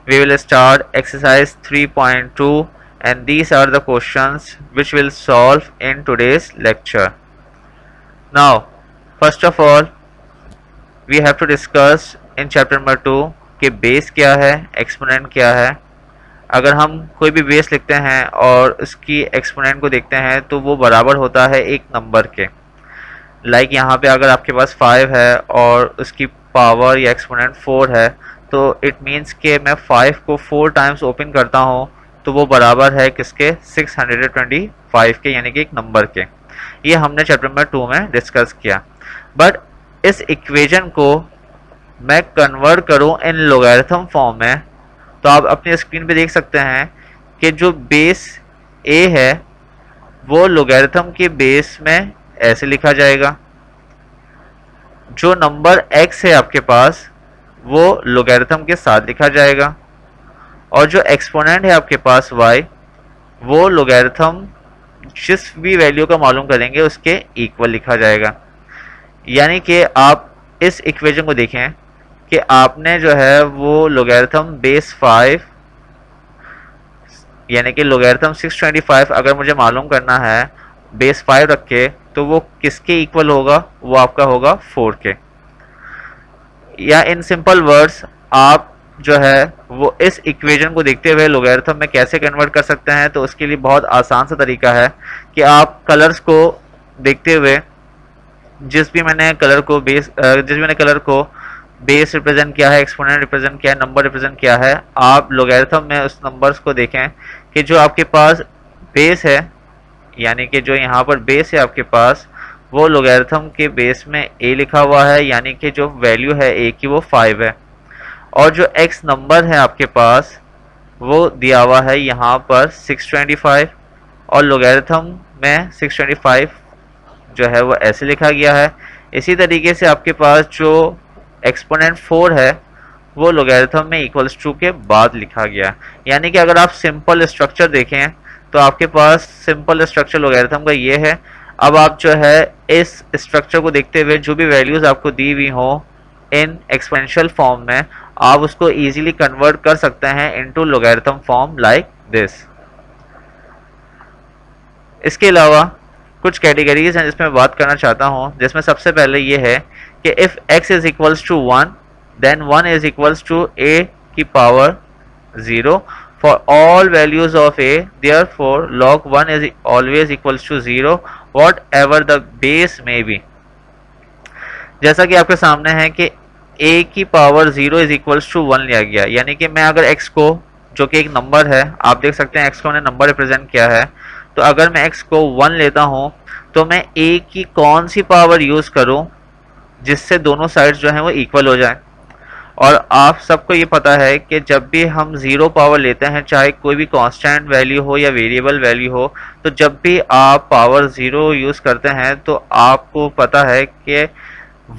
We will start exercise 3.2 and these are the questions which we'll solve in today's lecture. Now, first of all, we have to discuss in chapter number 2 कि base क्या है, exponent क्या है. अगर हम कोई भी base लिखते हैं और उसकी एक्सपोनेंट को देखते हैं तो वो बराबर होता है एक नंबर के. लाइक यहाँ पे अगर आपके पास 5 है और उसकी पावर या एक्सपोनेंट 4 है तो इट मीन्स कि मैं 5 को 4 टाइम्स ओपन करता हूँ तो वो बराबर है किसके, 625 के, यानी कि एक नंबर के. ये हमने चैप्टर नंबर 2 में डिस्कस किया. बट इस इक्वेशन को मैं कन्वर्ट करूँ इन लोगैरिथम फॉर्म में तो आप अपनी स्क्रीन पे देख सकते हैं कि जो बेस a है वो लोगैरिथम के बेस में ऐसे लिखा जाएगा. जो नंबर x है आपके पास वो लोगैरिथम के साथ लिखा जाएगा और जो एक्सपोनेंट है आपके पास y वो लोगैरिथम जिस भी वैल्यू का मालूम करेंगे उसके इक्वल लिखा जाएगा. यानी कि आप इस इक्वेशन को देखें कि आपने जो है वो लोगैरिथम बेस 5 यानी कि लोगैरिथम 625 अगर मुझे मालूम करना है बेस 5 रख के तो वो किसके इक्वल होगा, वो आपका होगा 4 के. या इन सिंपल वर्ड्स आप जो है वो इस इक्वेशन को देखते हुए लोगैरिथम में कैसे कन्वर्ट कर सकते हैं. तो उसके लिए बहुत आसान सा तरीका है कि आप कलर्स को देखते हुए जिस भी मैंने कलर को बेस रिप्रेजेंट किया है, एक्सपोनेंट रिप्रेजेंट किया है, नंबर रिप्रेजेंट किया है, आप लोगैरिथम में उस नंबर्स को देखें कि जो आपके पास बेस है यानी कि जो यहाँ पर बेस है आपके पास वो लोगैरिथम के बेस में a लिखा हुआ है, यानी कि जो वैल्यू है a की वो 5 है. और जो x नंबर है आपके पास वो दिया हुआ है यहाँ पर 625 और लोगैरिथम में 625 जो है वो ऐसे लिखा गया है. इसी तरीके से आपके पास जो एक्सपोनेंट 4 है वो लोगैरिथम में इक्वल्स टू के बाद लिखा गया. यानी कि अगर आप सिंपल स्ट्रक्चर देखें तो आपके पास सिंपल स्ट्रक्चर लोगैरिथम का ये है. अब आप जो है इस स्ट्रक्चर को देखते हुए जो भी वैल्यूज आपको दी हुई हो इन एक्सपोनेंशियल फॉर्म में आप उसको इजीली कन्वर्ट कर सकते हैं into logarithm form like this. इसके अलावा कुछ कैटेगरीज हैं जिसमें बात करना चाहता हूं, जिसमें सबसे पहले ये है कि if x is equals to 1 then 1 is equals to a की power 0 for all values of a, therefore log 1 is always equals to 0 whatever the base में बी. जैसा कि आपके सामने है कि a की पावर 0 इज इक्वल्स टू 1 लिया गया. यानी कि मैं अगर x को, जो कि एक नंबर है, आप देख सकते हैं x को मैंने नंबर रिप्रेजेंट किया है, तो अगर मैं x को 1 लेता हूं तो मैं a की कौन सी पावर यूज करूं जिससे दोनों साइड्स जो हैं वो इक्वल हो जाएं. और आप सबको ये पता है कि जब भी हम 0 पावर लेते हैं, चाहे कोई भी कांस्टेंट वैल्यू हो या वेरिएबल वैल्यू हो, तो जब भी आप पावर 0 यूज करते हैं तो आपको पता है कि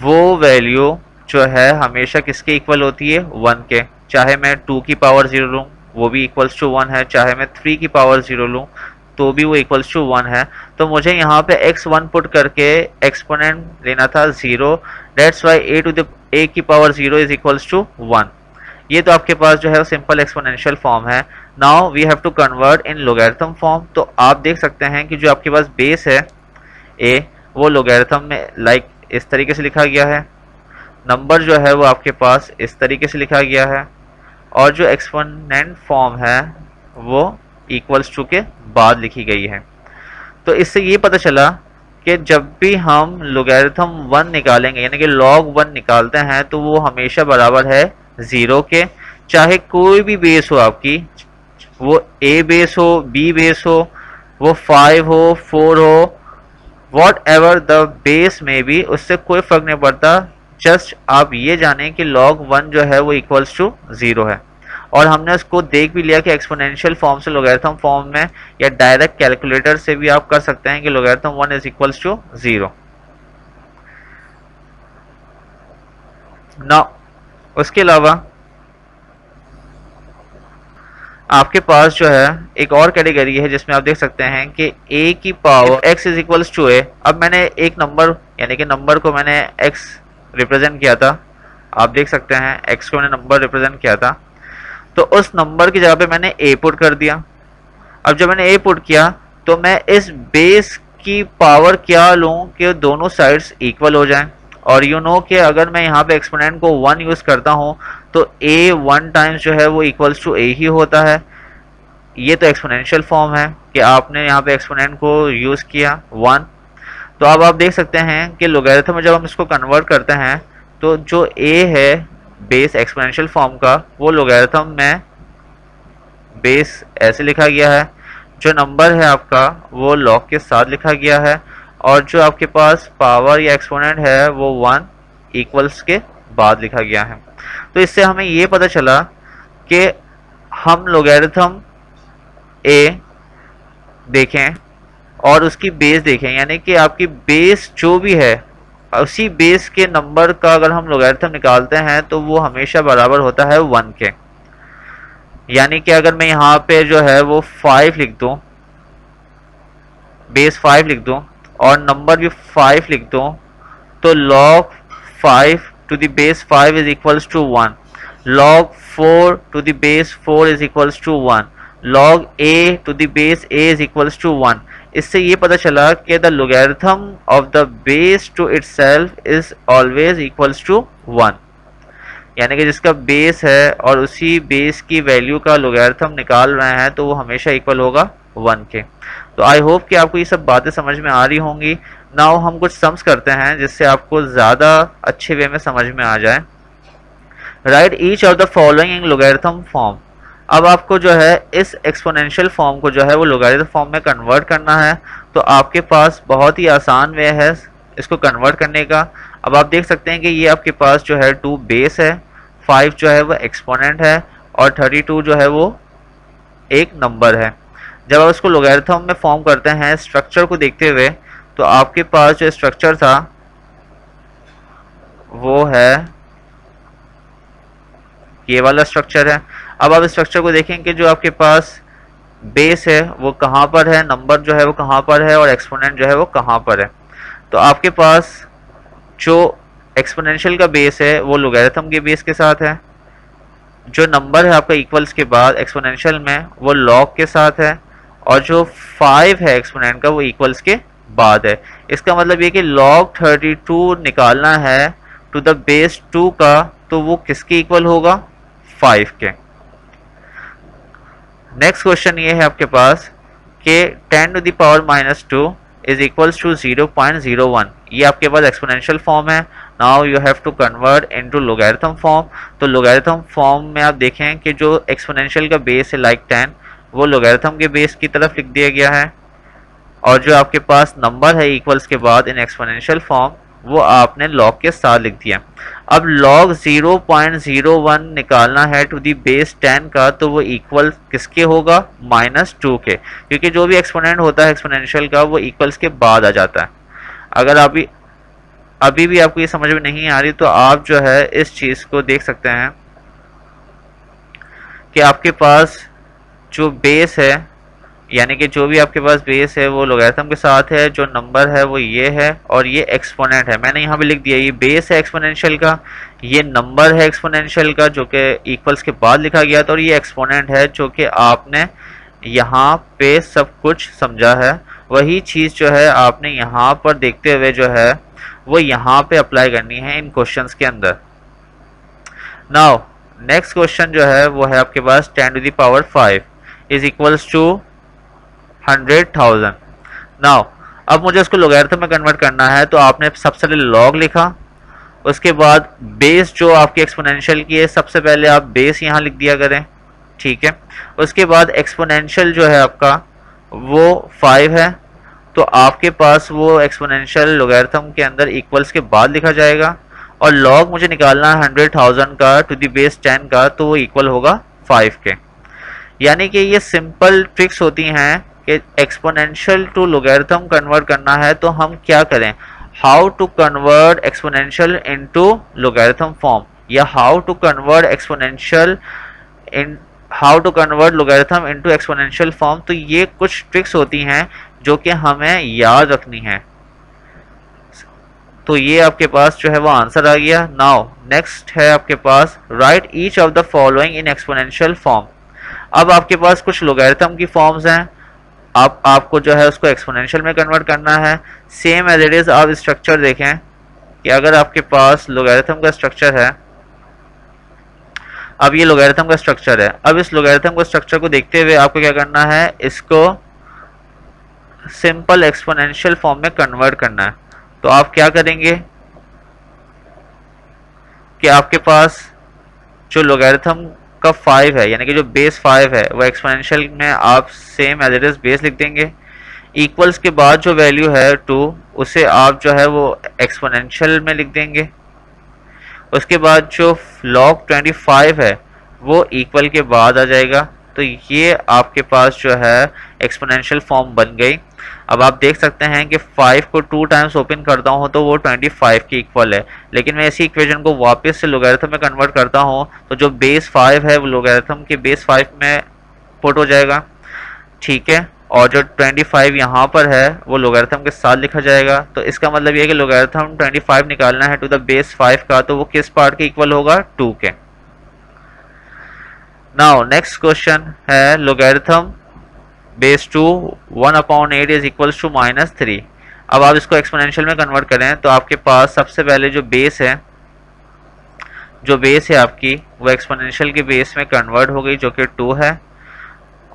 वो वैल्यू जो है हमेशा किसके इक्वल होती है, 1 के. चाहे मैं 2 की पावर 0 लूँ वो भी इक्वल्स टू 1 है, चाहे मैं 3 की पावर 0 लूँ तो भी वो इक्वल्स टू 1 है. तो मुझे यहाँ पे x1 पुट करके एक्सपोनेंट लेना था 0. दैट्स वाई a की पावर 0 इज इक्वल्स टू 1. ये तो आपके पास जो है सिंपल एक्सपोनेंशियल फॉर्म है. Now we have to convert in logarithm form. तो आप देख सकते हैं कि जो आपके पास बेस है a वो लोगैरिथम में लाइक इस तरीके से लिखा गया है, नंबर जो है वो आपके पास इस तरीके से लिखा गया है और जो एक्सपोनेंट फॉर्म है वो इक्वल्स टू के बाद लिखी गई है. तो इससे ये पता चला कि जब भी हम लोगैरिथम 1 निकालेंगे यानी कि log 1 निकालते हैं तो वो हमेशा बराबर है 0 के. चाहे कोई भी बेस हो आपकी, वो a बेस हो, b बेस हो, वो 5 हो, 4 हो, वॉट एवर द बेस में भी, उससे कोई फर्क नहीं पड़ता. जस्ट आप ये जानें कि log 1 जो है वो इक्वल्स टू 0 है. और हमने उसको देख भी लिया कि एक्सपोनेंशियल फॉर्म से लोगैरिथम फॉर्म में या डायरेक्ट कैलकुलेटर से भी आप कर सकते हैं कि logarithm 1 is equals to 0. Now उसके अलावा आपके पास जो है एक और कैटेगरी है जिसमें आप देख सकते हैं कि a की power x is equals to a. अब मैंने एक नंबर यानी कि नंबर को मैंने x रिप्रेजेंट किया था, आप देख सकते हैं x को मैंने नंबर रिप्रेजेंट किया था. तो उस नंबर की जगह पे मैंने a पुट कर दिया। अब जब मैंने a पुट किया तो मैं इस बेस की पावर क्या लूं कि दोनों साइड्स इक्वल हो जाएं। और यू नो कि अगर मैं यहाँ पे एक्सपोनेंट को 1 यूज करता हूँ तो a 1 टाइम्स जो है वो इक्वल्स टू a ही होता है। ये तो एक्सपोनेंशियल फॉर्म है कि आपने यहाँ पे एक्सपोनेंट को यूज किया 1। तो अब आप देख सकते हैं कि लोगैरिथम में जब हम इसको कन्वर्ट करते हैं तो जो a है बेस एक्सपोनेंशियल फॉर्म का, वो लोगैरिथम में बेस ऐसे लिखा गया है, जो नंबर है आपका वो लॉग के साथ लिखा गया है, और जो आपके पास पावर या एक्सपोनेंट है वो 1 इक्वल्स के बाद लिखा गया है। तो इससे हमें ये पता चला कि हम लोगैरिथम a देखें और उसकी बेस देखें, यानी कि आपकी बेस जो भी है उसी बेस के नंबर का अगर हम लोगैरिथम निकालते हैं तो वो हमेशा बराबर होता है 1 के। यानी कि अगर मैं यहाँ पे जो है वो 5 लिख दूं, बेस 5 लिख दूं और नंबर भी 5 लिख दूं, तो log 5 to the base 5 is equals to 1, log 4 to the base 4 is equals to 1, log a to the base a is equals to 1। इससे ये पता चला कि the logarithm of the base to itself is always equals to 1, यानी कि जिसका base है और उसी बेस की वैल्यू का लोगैरिथम निकाल रहे हैं तो वो हमेशा इक्वल होगा 1 के। तो आई होप कि आपको ये सब बातें समझ में आ रही होंगी। नाउ हम कुछ सम्स करते हैं जिससे आपको ज़्यादा अच्छे वे में समझ में आ जाए। Right each of the following in logarithm form. अब आपको जो है इस एक्सपोनेंशियल फॉर्म को जो है वो लोगैरिथम फॉर्म में कन्वर्ट करना है। तो आपके पास बहुत ही आसान वे है इसको कन्वर्ट करने का। अब आप देख सकते हैं कि ये आपके पास जो है 2 बेस है, 5 जो है वो एक्सपोनेंट है और 32 जो है वो एक नंबर है। जब आप इसको लोगैरिथम में फॉर्म करते हैं स्ट्रक्चर को देखते हुए, तो आपके पास जो स्ट्रक्चर था वो है ये वाला स्ट्रक्चर है। अब आप स्ट्रक्चर को देखें कि जो आपके पास बेस है वो कहाँ पर है, नंबर जो है वो कहाँ पर है और एक्सपोनेंट जो है वो कहाँ पर है। तो आपके पास जो एक्सपोनेंशियल का बेस है वो लोगैरिथम के बेस के साथ है, जो नंबर है आपका इक्वल्स के बाद एक्सपोनेंशियल में वो लॉग के साथ है, और जो 5 है एक्सपोनेंट का वो इक्वल्स के बाद है। इसका मतलब ये कि log 32 निकालना है टू द बेस 2 का, तो वो किसके इक्वल होगा, 5 के। नेक्स्ट क्वेश्चन ये है आपके पास कि 10 to the power -2 is equals to 0.01। ये आपके पास एक्सपोनेंशियल फॉर्म है। Now you have to convert into logarithm form. तो लोगैरिथम फॉर्म में आप देखें कि जो एक्सपोनेंशियल का बेस है लाइक 10 वो लोगैरिथम के बेस की तरफ लिख दिया गया है, और जो आपके पास नंबर है इक्वल्स के बाद इन एक्सपोनेंशियल फॉर्म वो आपने लॉग के साथ लिख दिया। अब log 0.01 निकालना है टू दी बेस 10 का, तो वो इक्वल किसके होगा, -2 के, क्योंकि जो भी एक्सपोनेंट होता है एक्सपोनेंशियल का वो इक्वल्स के बाद आ जाता है। अगर अभी भी आपको ये समझ में नहीं आ रही तो आप जो है इस चीज़ को देख सकते हैं कि आपके पास जो बेस है, यानी कि जो भी आपके पास बेस है वो लोगैरिथम के साथ है, जो नंबर है वो ये है और ये एक्सपोनेंट है। मैंने यहाँ पे लिख दिया ये बेस है एक्सपोनेंशियल का, ये नंबर है एक्सपोनेंशियल का जो कि इक्वल्स के बाद लिखा गया था, और ये एक्सपोनेंट है जो कि आपने यहाँ पे सब कुछ समझा है। वही चीज़ जो है आपने यहाँ पर देखते हुए जो है वो यहाँ पे अप्लाई करनी है इन क्वेश्चंस के अंदर। नाउ नेक्स्ट क्वेश्चन जो है वो है आपके पास 10 to the power 5 is equals to 100,000। Now अब मुझे उसको लोगैरिथम में कन्वर्ट करना है, तो आपने सबसे पहले लॉग लिखा, उसके बाद बेस जो आपकी एक्सपोनेंशियल की है सबसे पहले आप बेस यहाँ लिख दिया करें, ठीक है। उसके बाद एक्सपोनेंशियल जो है आपका वो 5 है, तो आपके पास वो एक्सपोनेंशियल लोगैरिथम के अंदर इक्वल्स के बाद लिखा जाएगा, और लॉग मुझे निकालना है 100,000 का टू द बेस 10 का, तो वो इक्वल होगा 5 के। यानी कि ये सिंपल ट्रिक्स होती हैं कि एक्सपोनेंशियल टू लोगैरिथम कन्वर्ट करना है तो हम क्या करें, how to convert exponential into logarithm form, या how to convert exponential in how to convert logarithm into exponential form. तो ये कुछ ट्रिक्स होती हैं जो कि हमें याद रखनी है। तो ये आपके पास जो है वो आंसर आ गया। नाउ नेक्स्ट है आपके पास write each of the following in exponential form. अब आपके पास कुछ लोगैरिथम की फॉर्म्स हैं, आपको जो है उसको एक्सपोनेंशियल में कन्वर्ट करना है। सेम एज इट इज आप स्ट्रक्चर देखें कि अगर आपके पास लोगैरिथम का स्ट्रक्चर है, अब ये लोगैरिथम का स्ट्रक्चर है, अब इस लोगैरिथम का स्ट्रक्चर को देखते हुए आपको क्या करना है, इसको सिंपल एक्सपोनेंशियल फॉर्म में कन्वर्ट करना है। तो आप क्या करेंगे कि आपके पास जो लोगैरिथम का 5 है, यानी कि जो बेस 5 है, वो एक्सपोनेंशियल में आप same as it is base लिख देंगे। इक्वल्स के बाद जो वैल्यू है 2, उसे आप जो है वो एक्सपोनेंशियल में लिख देंगे। उसके बाद जो log 25 है वो इक्वल के बाद आ जाएगा। तो ये आपके पास जो है एक्सपोनेंशियल फॉर्म बन गई। अब आप देख सकते हैं कि 5 को 2 टाइम्स ओपन करता हूँ तो वो 25 के इक्वल है, लेकिन मैं इसी इक्वेशन को वापस से लोगैरिथम में कन्वर्ट करता हूँ तो जो बेस 5 है वो लोगैरिथम के बेस 5 में पुट हो जाएगा, ठीक है। और जो 25 यहाँ पर है वो लोगैरिथम के साथ लिखा जाएगा। तो इसका मतलब ये है कि लोगैरिथम 25 निकालना है टू द बेस 5 का, तो वो किस पार्ट के इक्वल होगा, 2 के। नाउ नेक्स्ट क्वेश्चन है logarithm base 2 1/8 is equals to -3। अब आप इसको एक्सपोनेंशियल में कन्वर्ट करें तो आपके पास सबसे पहले जो बेस है आपकी वो एक्सपोनेंशियल के बेस में कन्वर्ट हो गई, जो कि 2 है।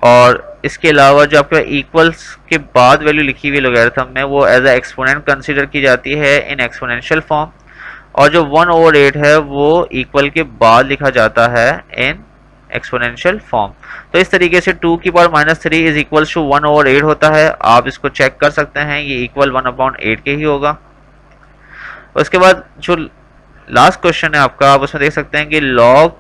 और इसके अलावा जो आपके इक्वल्स के बाद वैल्यू लिखी हुई लोगैरिथम में वो एज ए एक्सपोनेंट कंसीडर की जाती है इन एक्सपोनेंशियल फॉर्म, और जो 1/8 है वो इक्वल के बाद लिखा जाता है इन एक्सपोनेंशियल फॉर्म। तो इस तरीके से 2 की पावर -3 इज इक्वल्स टू 1/8 होता है। आप इसको चेक कर सकते हैं, ये इक्वल 1/8 के ही होगा। उसके बाद जो लास्ट क्वेश्चन है आपका, आप उसमें देख सकते हैं कि log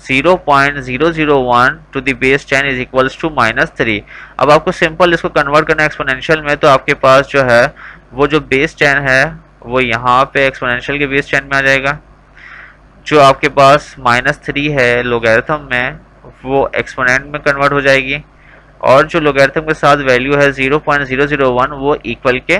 0.001 to the base 10 is equals to -3। अब आपको सिंपल इसको कन्वर्ट करना है एक्सपोनेंशियल में, तो आपके पास जो है वो जो बेस 10 है वो यहाँ पे एक्सपोनेंशियल के बेस 10 में आ जाएगा। जो आपके पास -3 है लोगैरिथम में वो एक्सपोनेंट में कन्वर्ट हो जाएगी, और जो लोगैरिथम के साथ वैल्यू है 0.001 वो इक्वल के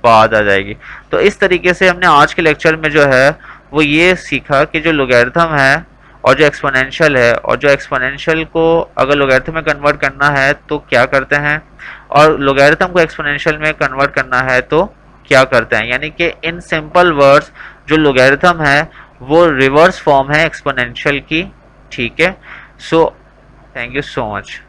बाद आ जाएगी। तो इस तरीके से हमने आज के लेक्चर में जो है वो ये सीखा कि जो लोगैरिथम है और जो एक्सपोनेंशियल है, और जो एक्सपोनेंशियल को अगर लोगैरिथम में कन्वर्ट करना है तो क्या करते हैं, और लोगैरिथम को एक्सपोनेंशियल में कन्वर्ट करना है तो क्या करते हैं। यानी कि इन सिंपल वर्ड्स जो लोगैरिथम है वो रिवर्स फॉर्म है एक्सपोनेंशियल की, ठीक है। So thank you so much.